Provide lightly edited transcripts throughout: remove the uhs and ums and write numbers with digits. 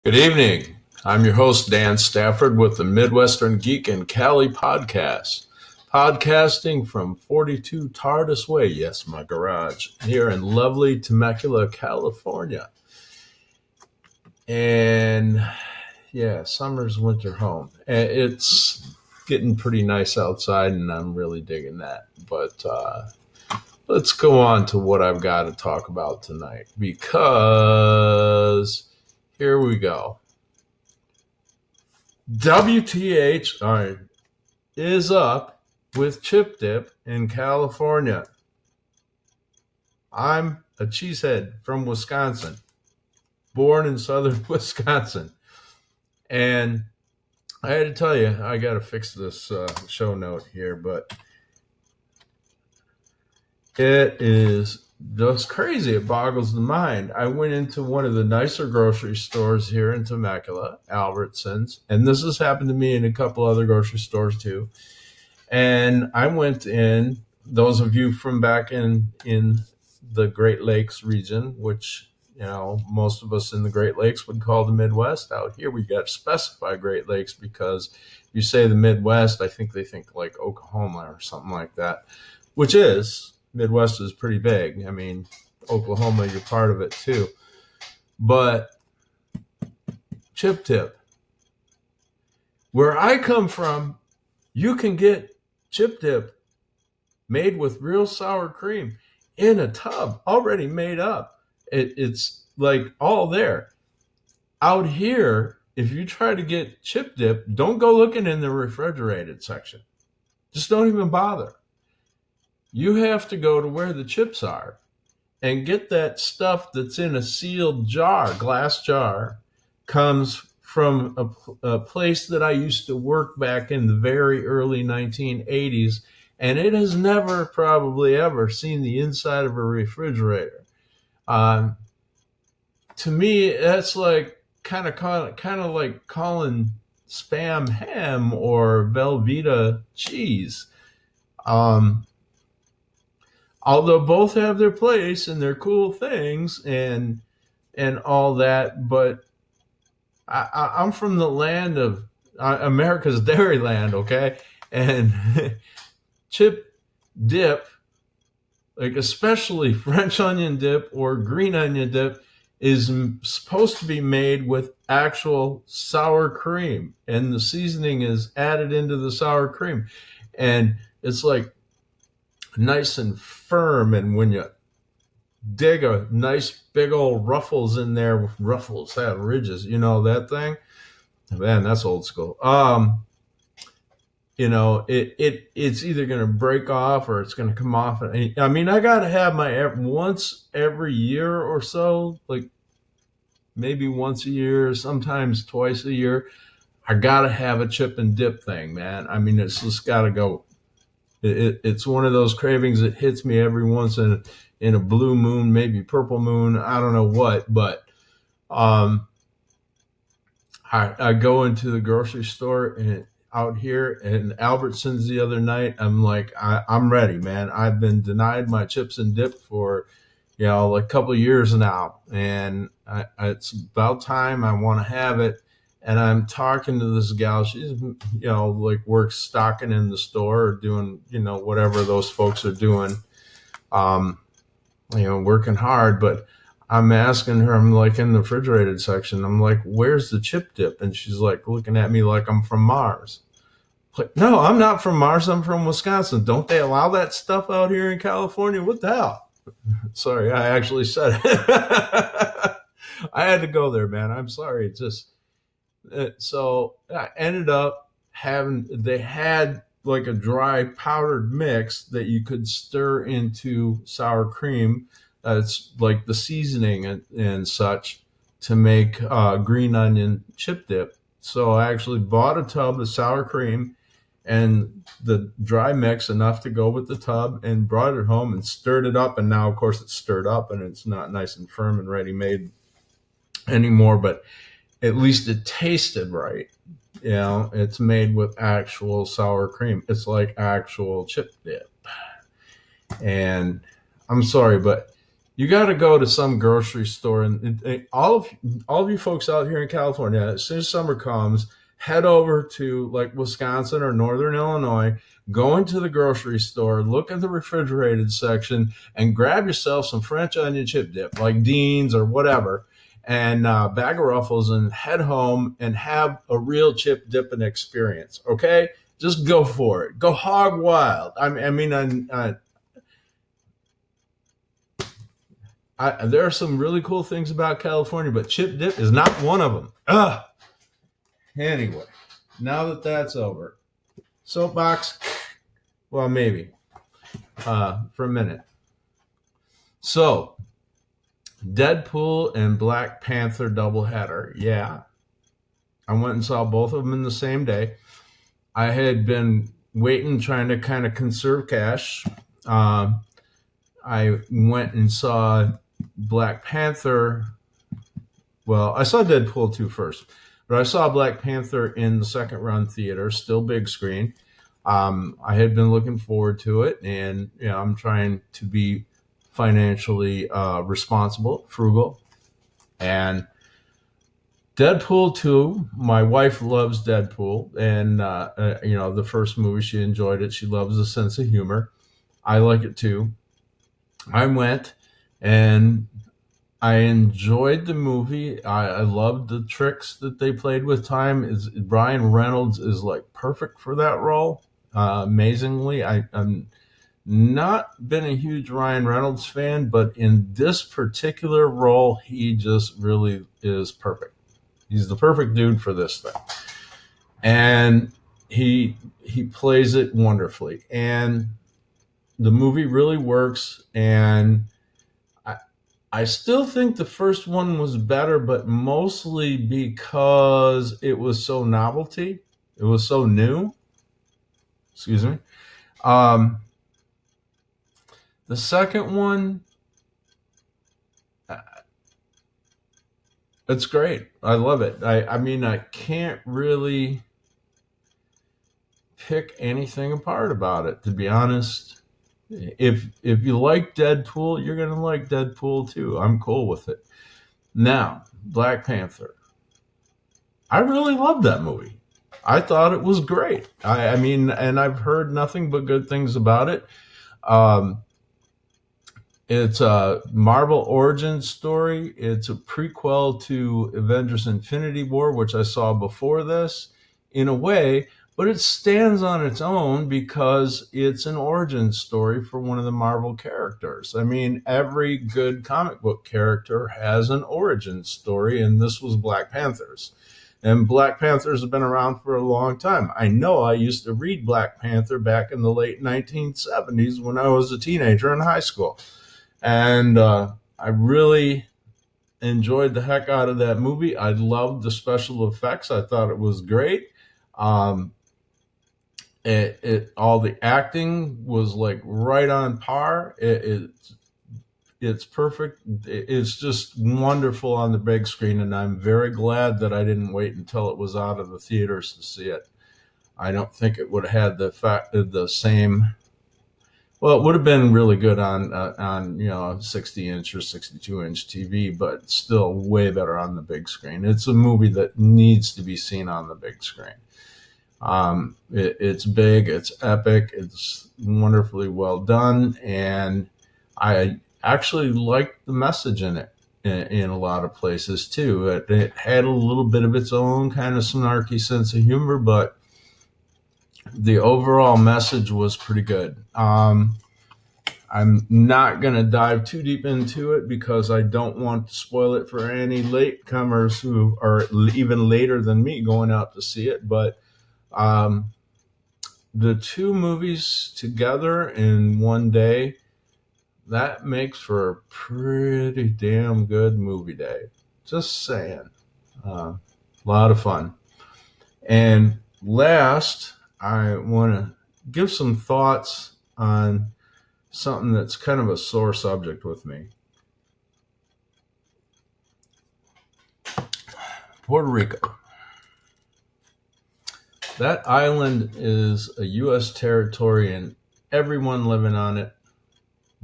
Good evening. I'm your host, Dan Stafford, with the Midwestern Geek and Cali podcast. Podcasting from 42 Tardis Way, yes, my garage, here in lovely Temecula, California. And yeah, summer's winter home. And it's getting pretty nice outside, and I'm really digging that. But let's go on to what I've got to talk about tonight, because here we go. WTH is up with Chip Dip in California. I'm a cheesehead from Wisconsin, born in southern Wisconsin. And I had to tell you, I got to fix this show note here, but it is just crazy. It boggles the mind. I went into one of the nicer grocery stores here in Temecula, Albertsons, and this has happened to me in a couple other grocery stores too. And I went in, those of you from back in the Great Lakes region, which, you know, most of us in the Great Lakes would call the Midwest. Out here, we got to specify Great Lakes, because if you say the Midwest, I think they think like Oklahoma or something like that, which is, Midwest is pretty big. I mean, Oklahoma, you're part of it too. But Chip Dip, where I come from, you can get Chip Dip made with real sour cream in a tub already made up. It's like all there. Out here, if you try to get Chip Dip, don't go looking in the refrigerated section. Just don't even bother. You have to go to where the chips are and get that stuff that's in a sealed jar, glass jar. Comes from a place that I used to work back in the very early 1980s, and it has never, probably ever, seen the inside of a refrigerator. To me, that's like kind of like calling Spam ham or Velveeta cheese. Although both have their place and they're cool things and all that, but I'm from the land of America's Dairyland, okay? And Chip Dip, like especially French onion dip or green onion dip, is supposed to be made with actual sour cream, and the seasoning is added into the sour cream, and it's like nice and firm, and when you dig a nice big old ruffles in there, ruffles have ridges, you know that thing, man, that's old school. You know, it's either going to break off or it's going to come off. I mean, I got to have my once every year or so, like maybe once a year, sometimes twice a year, I got to have a chip and dip thing, man. I mean, it's just got to go. It's one of those cravings that hits me every once in a blue moon, maybe purple moon, I don't know what, but I go into the grocery store and out here in Albertsons the other night. I'm like, I'm ready, man. I've been denied my chips and dip for, you know, like a couple of years now, and it's about time. I want to have it. And I'm talking to this gal. She's, you know, like works stocking in the store or doing, you know, whatever those folks are doing, you know, working hard. But I'm asking her, I'm like in the refrigerated section. I'm like, where's the chip dip? And she's like looking at me like I'm from Mars. Like, no, I'm not from Mars. I'm from Wisconsin. Don't they allow that stuff out here in California? What the hell? Sorry, I actually said it. I had to go there, man. I'm sorry. It's just... So I ended up they had like a dry powdered mix that you could stir into sour cream. It's like the seasoning and such to make green onion chip dip. So I actually bought a tub of sour cream and the dry mix, enough to go with the tub, and brought it home and stirred it up. And now, of course, it's stirred up and it's not nice and firm and ready made anymore, but at least it tasted right. You know, it's made with actual sour cream. It's like actual chip dip. And I'm sorry, but You got to go to some grocery store, and all of you folks out here in California, as soon as summer comes, head over to like Wisconsin or Northern Illinois. Go into the grocery store, look at the refrigerated section, and grab yourself some French onion chip dip, like Dean's or whatever, and bag of Ruffles, and head home and have a real chip dipping experience. Okay, just go for it. Go hog wild. There are some really cool things about California, but chip dip is not one of them. Ugh. Anyway, now that that's over, soapbox, well, maybe for a minute. So, Deadpool and Black Panther doubleheader. Yeah, I went and saw both of them in the same day. I had been waiting, trying to kind of conserve cash. I went and saw Black Panther. Well, I saw Deadpool2 first, but I saw Black Panther in the second run theater, still big screen. I had been looking forward to it, and I'm trying to be financially responsible, frugal. And Deadpool 2, my wife loves Deadpool, and the first movie, she enjoyed it. She loves the sense of humor. I like it too. I went and I enjoyed the movie. I loved the tricks that they played with time. Ryan Reynolds is like perfect for that role. Amazingly, I'm not been a huge Ryan Reynolds fan, but in this particular role, he just really is perfect. He's the perfect dude for this thing, and he plays it wonderfully. And the movie really works, and I still think the first one was better, but mostly because it was so novelty. It was so new. Excuse me. The second one, it's great. I love it. I mean, I can't really pick anything apart about it, to be honest. If you like Deadpool, you're going to like Deadpool too. I'm cool with it. Now, Black Panther. I really loved that movie. I thought it was great. I mean, and I've heard nothing but good things about it. It's a Marvel origin story. It's a prequel to Avengers Infinity War, which I saw before this, in a way, but it stands on its own because it's an origin story for one of the Marvel characters. I mean, every good comic book character has an origin story, and this was Black Panther's. And Black Panthers have been around for a long time. I know I used to read Black Panther back in the late 1970s when I was a teenager in high school. And I really enjoyed the heck out of that movie. I loved the special effects. I thought it was great. All the acting was like right on par. It's perfect. It's just wonderful on the big screen, and I'm very glad that I didn't wait until it was out of the theaters to see it. I don't think it would have had the same. Well, it would have been really good on 60-inch or 62-inch TV, but still way better on the big screen. It's a movie that needs to be seen on the big screen. It's big, it's epic, it's wonderfully well done, and I actually liked the message in it in a lot of places too. It had a little bit of its own kind of snarky sense of humor, but the overall message was pretty good. I'm not going to dive too deep into it because I don't want to spoil it for any latecomers who are even later than me going out to see it. But the two movies together in one day, that makes for a pretty damn good movie day. Just saying. A lot of fun. And last, I want to give some thoughts on something that's kind of a sore subject with me. Puerto Rico. That island is a U.S. territory, and everyone living on it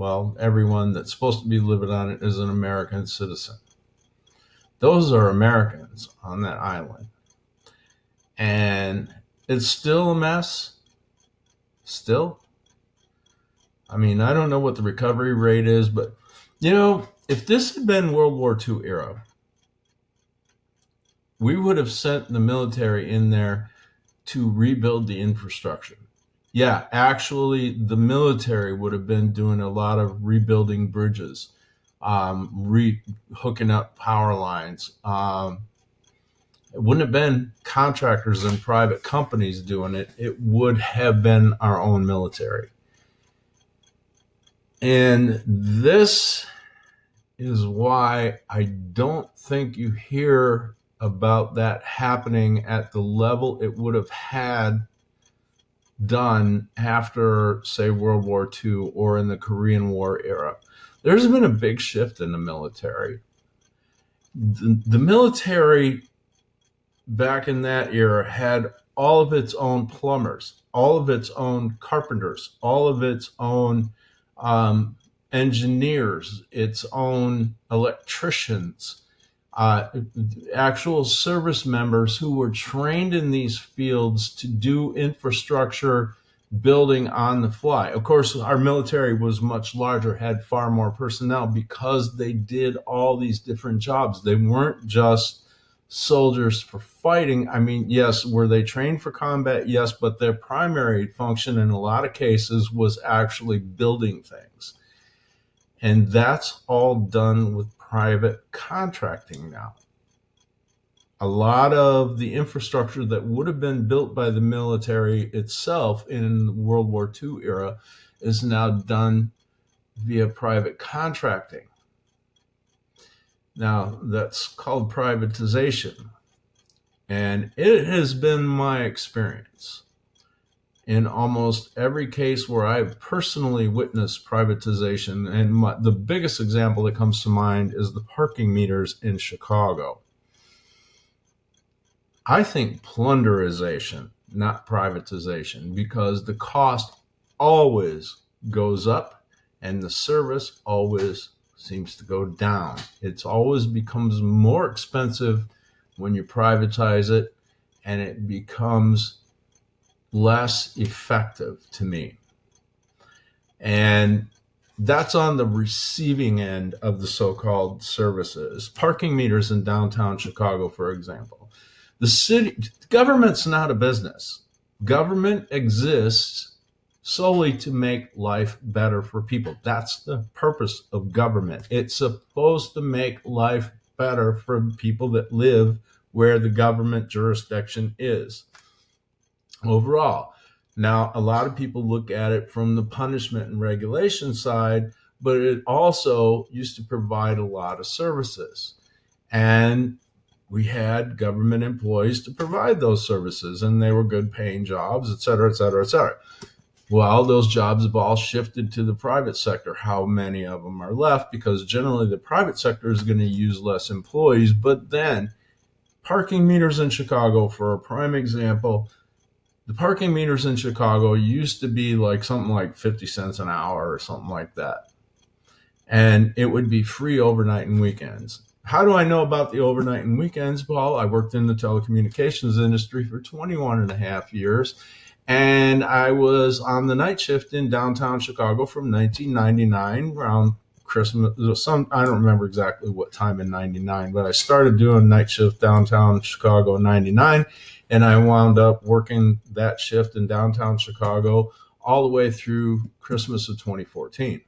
well, everyone that's supposed to be living on it is an American citizen. Those are Americans on that island. And it's still a mess. Still. I mean, I don't know what the recovery rate is, but, you know, if this had been World War II era, we would have sent the military in there to rebuild the infrastructure. Yeah, actually, the military would have been doing a lot of rebuilding bridges, hooking up power lines. It wouldn't have been contractors and private companies doing it. It would have been our own military. And this is why I don't think you hear about that happening at the level it would have had done after, say, World War II or in the Korean War era. There's been a big shift in the military. The military back in that era had all of its own plumbers, all of its own carpenters, all of its own engineers, its own electricians, actual service members who were trained in these fields to do infrastructure building on the fly. Of course, our military was much larger, had far more personnel because they did all these different jobs. They weren't just soldiers for fighting. I mean, yes, were they trained for combat? Yes, but their primary function in a lot of cases was actually building things. And that's all done with private contracting now. A lot of the infrastructure that would have been built by the military itself in the World War II era is now done via private contracting. Now, that's called privatization. And it has been my experience in almost every case where I've personally witnessed privatization. And the biggest example that comes to mind is the parking meters in Chicago. I think plunderization, not privatization, because the cost always goes up and the service always seems to go down. It always becomes more expensive when you privatize it, and it becomes less effective to me. And that's on the receiving end of the so-called services. Parking meters in downtown Chicago, for example. The government's not a business. Government exists solely to make life better for people. That's the purpose of government. It's supposed to make life better for people that live where the government jurisdiction is overall. Now, a lot of people look at it from the punishment and regulation side, but it also used to provide a lot of services. And we had government employees to provide those services, and they were good paying jobs, et cetera, et cetera, et cetera. Well, those jobs have all shifted to the private sector. How many of them are left? Because generally the private sector is going to use less employees. But then parking meters in Chicago, for a prime example, the parking meters in Chicago used to be like something like 50 cents an hour or something like that. And it would be free overnight and weekends. How do I know about the overnight and weekends, Paul? I worked in the telecommunications industry for 21 and a half years. And I was on the night shift in downtown Chicago from 1999 around Christmas. I don't remember exactly what time in 99, but I started doing night shift downtown Chicago in 99. And I wound up working that shift in downtown Chicago all the way through Christmas of 2014.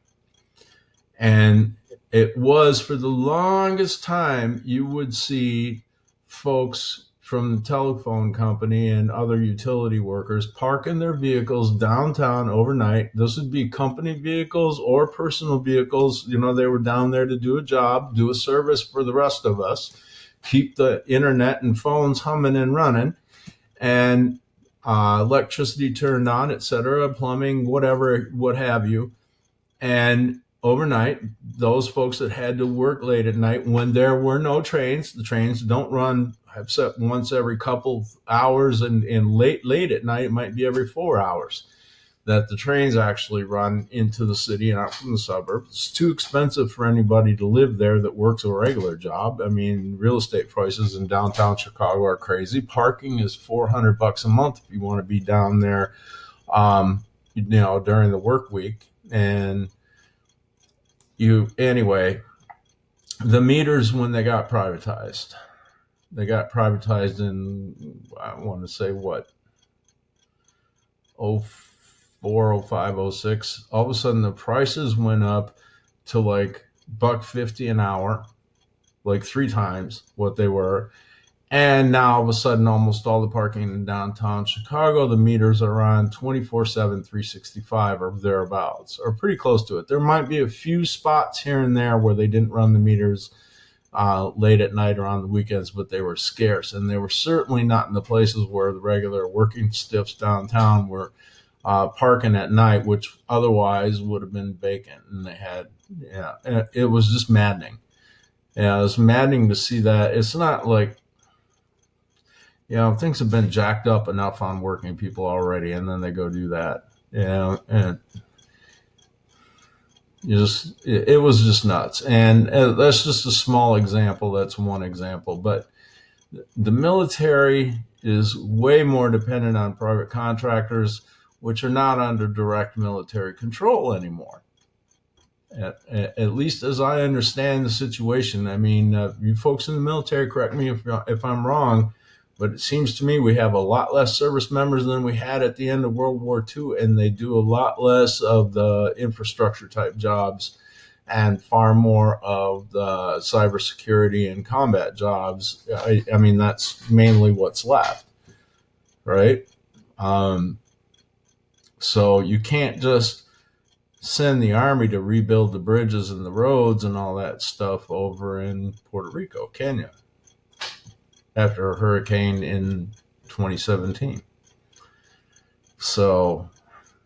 And it was, for the longest time, you would see folks from the telephone company and other utility workers parking their vehicles downtown overnight. Those would be company vehicles or personal vehicles. You know, they were down there to do a job, do a service for the rest of us, keep the internet and phones humming and running, and electricity turned on, et cetera, plumbing, whatever, what have you. And overnight, those folks that had to work late at night when there were no trains, the trains don't run except once every couple hours, and late at night, it might be every 4 hours. that the trains actually run into the city and out from the suburbs. It's too expensive for anybody to live there that works a regular job. I mean, real estate prices in downtown Chicago are crazy. Parking is $400 a month if you want to be down there, during the work week. And anyway, the meters, when they got privatized in, I want to say what, 04, 05, 06. All of a sudden the prices went up to like $1.50 an hour, like 3 times what they were. And now all of a sudden, almost all the parking in downtown Chicago, the meters are on 24/7, 365 or thereabouts, or pretty close to it. There might be a few spots here and there where they didn't run the meters late at night or on the weekends, but they were scarce. And they were certainly not in the places where the regular working stiffs downtown were parking at night, which otherwise would have been vacant. And they had, it was just maddening. Yeah, it was maddening to see that. It's not like, things have been jacked up enough on working people already, and then they go do that. And it was just nuts. And that's just a small example. That's one example. But the military is way more dependent on private contractors, which are not under direct military control anymore. At least as I understand the situation. I mean, you folks in the military, correct me if I'm wrong, but it seems to me we have a lot less service members than we had at the end of World War II, and they do a lot less of the infrastructure type jobs and far more of the cybersecurity and combat jobs. I mean, that's mainly what's left, right? So you can't just send the Army to rebuild the bridges and the roads and all that stuff over in Puerto Rico, can you? After a hurricane in 2017. So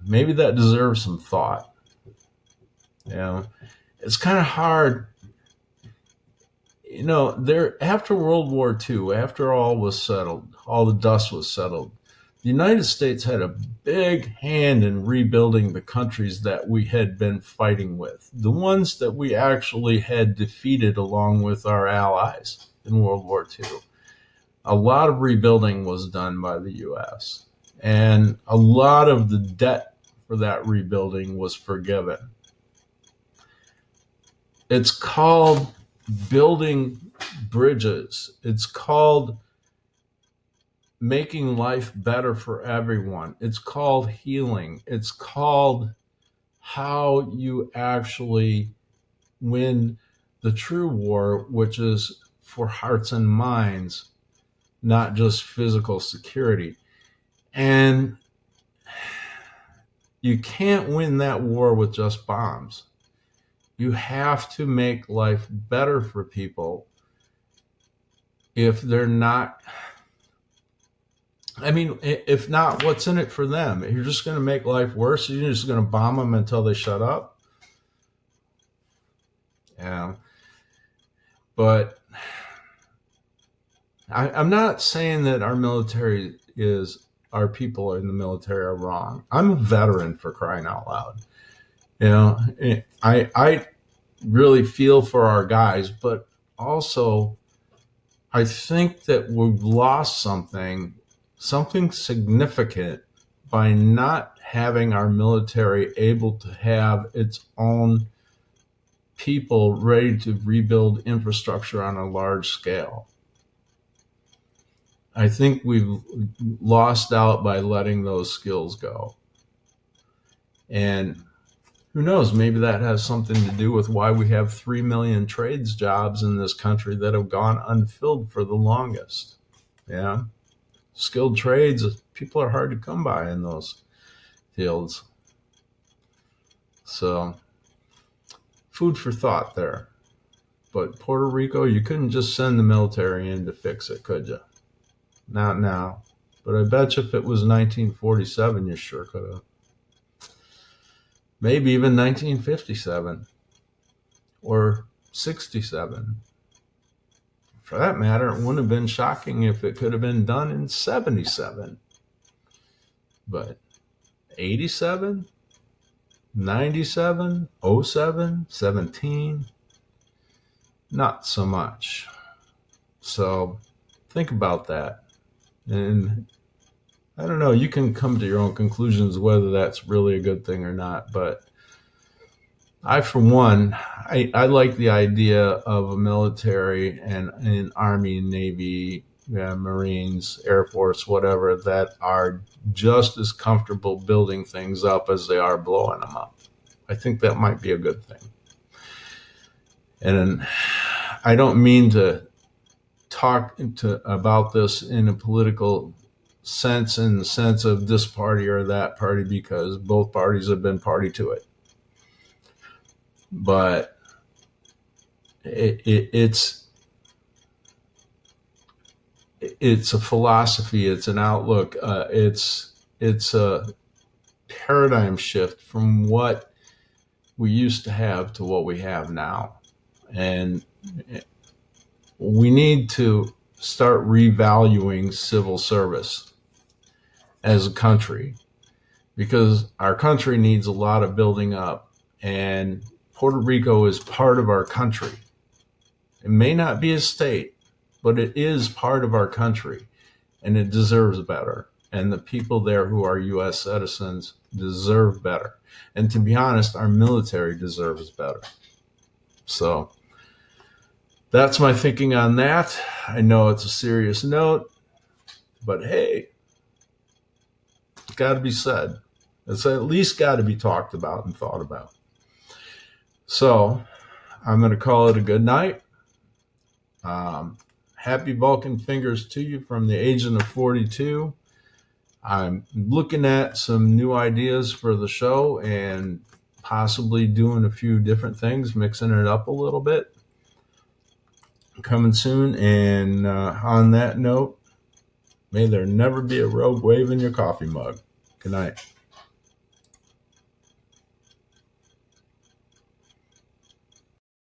maybe that deserves some thought. It's kind of hard. After World War II, after all was settled, all the dust was settled, the United States had a big hand in rebuilding the countries that we had been fighting with, the ones that we actually had defeated along with our allies in World War II. A lot of rebuilding was done by the U.S., and a lot of the debt for that rebuilding was forgiven. It's called building bridges. It's called making life better for everyone. It's called healing. It's called how you actually win the true war, which is for hearts and minds, not just physical security. And you can't win that war with just bombs. You have to make life better for people. If they're not, if not, what's in it for them? You're just going to make life worse. You're just going to bomb them until they shut up. But I'm not saying that our people in the military are wrong. I'm a veteran, for crying out loud. I really feel for our guys, but also I think that we've lost something significant by not having our military able to have its own people ready to rebuild infrastructure on a large scale. I think we've lost out by letting those skills go. And who knows, maybe that has something to do with why we have 3 million trades jobs in this country that have gone unfilled for the longest. Skilled trades, people are hard to come by in those fields. So, food for thought there. But Puerto Rico, you couldn't just send the military in to fix it, could you? Not now. But I bet you if it was 1947, you sure could have. Maybe even 1957 or 67. For that matter, it wouldn't have been shocking if it could have been done in 77. But 87, 97, 07, 17, not so much. So think about that. And I don't know, you can come to your own conclusions whether that's really a good thing or not. But I, for one, I like the idea of a military and an Army, Navy, Marines, Air Force, whatever, that are just as comfortable building things up as they are blowing them up. I think that might be a good thing. And I don't mean to talk about this in a political sense, in the sense of this party or that party, because both parties have been party to it. But it's a philosophy, it's an outlook, it's a paradigm shift from what we used to have to what we have now. And we need to start revaluing civil service as a country, because our country needs a lot of building up, and Puerto Rico is part of our country. It may not be a state, but it is part of our country, and it deserves better. And the people there who are U.S. citizens deserve better. And to be honest, our military deserves better. So that's my thinking on that. I know it's a serious note, but hey, it's got to be said. It's at least got to be talked about and thought about. So I'm going to call it a good night. Happy Vulcan fingers to you from the Agent of 42. I'm looking at some new ideas for the show and possibly doing a few different things, mixing it up a little bit. Coming soon. And on that note, may there never be a rogue wave in your coffee mug. Good night.